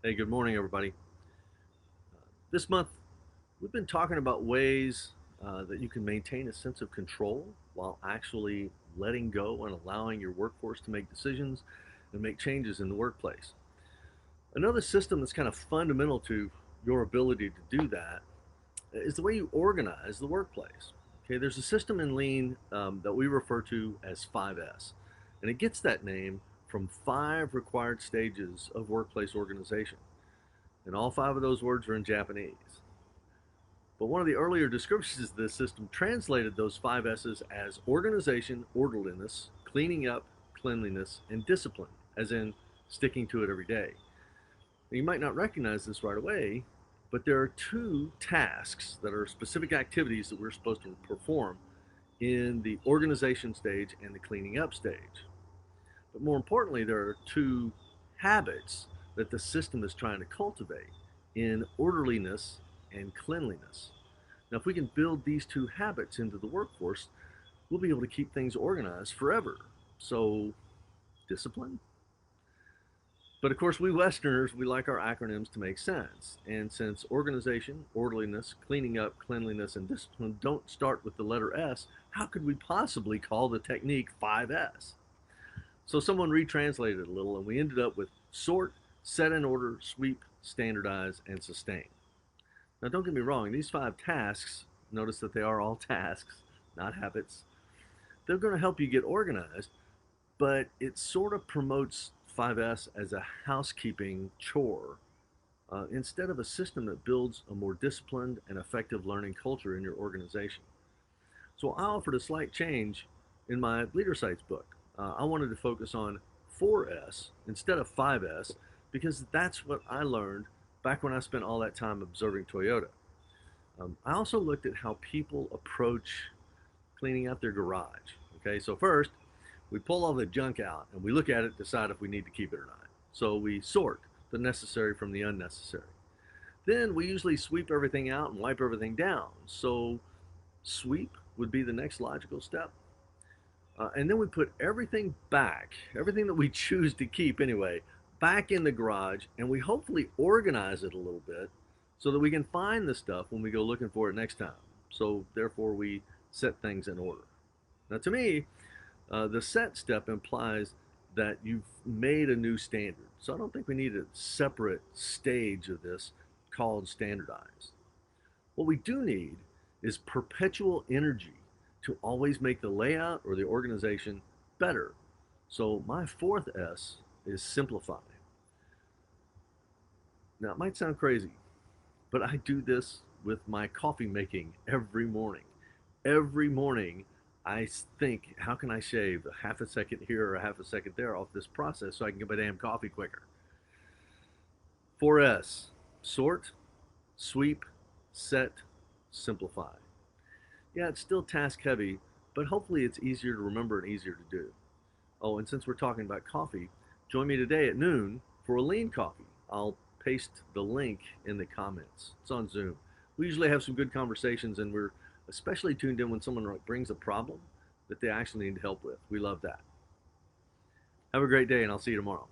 Hey, good morning, everybody. This month, we've been talking about ways that you can maintain a sense of control while actually letting go and allowing your workforce to make decisions and make changes in the workplace. Another system that's kind of fundamental to your ability to do that is the way you organize the workplace. Okay, there's a system in Lean that we refer to as 5S, and it gets that name from 5 required stages of workplace organization. And all 5 of those words are in Japanese. But one of the earlier descriptions of this system translated those 5 S's as organization, orderliness, cleaning up, cleanliness, and discipline, as in sticking to it every day. Now, you might not recognize this right away, but there are 2 tasks that are specific activities that we're supposed to perform in the organization stage and the cleaning up stage. But more importantly, there are 2 habits that the system is trying to cultivate in orderliness and cleanliness. Now, if we can build these 2 habits into the workforce, we'll be able to keep things organized forever. So, discipline. But of course, we Westerners, we like our acronyms to make sense. And since organization, orderliness, cleaning up, cleanliness, and discipline don't start with the letter S, how could we possibly call the technique 5S? So someone retranslated it a little, and we ended up with sort, set in order, sweep, standardize, and sustain. Now, don't get me wrong, these 5 tasks, notice that they are all tasks, not habits, they're going to help you get organized, but it sort of promotes 5S as a housekeeping chore instead of a system that builds a more disciplined and effective learning culture in your organization. So I offered a slight change in my Leader Sites book. I wanted to focus on 4S instead of 5S because that's what I learned back when I spent all that time observing Toyota. I also looked at how people approach cleaning out their garage. Okay, so first we pull all the junk out and we look at it, decide if we need to keep it or not. So we sort the necessary from the unnecessary. Then we usually sweep everything out and wipe everything down. So sweep would be the next logical step. And then we put everything back, everything that we choose to keep anyway, back in the garage, and we hopefully organize it a little bit so that we can find the stuff when we go looking for it next time. So therefore, we set things in order. Now, to me, the set step implies that you've made a new standard. So I don't think we need a separate stage of this called standardize. What we do need is perpetual energy to always make the layout or the organization better. So my 4th S is simplify. Now, it might sound crazy, but I do this with my coffee making every morning. Every morning, I think, how can I shave a half a second here or a half a second there off this process so I can get my damn coffee quicker? 4S, sort, sweep, set, simplify. Yeah, it's still task heavy, but hopefully it's easier to remember and easier to do. Oh, and since we're talking about coffee, join me today at noon for a lean coffee. I'll paste the link in the comments. It's on Zoom. We usually have some good conversations, and we're especially tuned in when someone brings a problem that they actually need help with. We love that. Have a great day, and I'll see you tomorrow.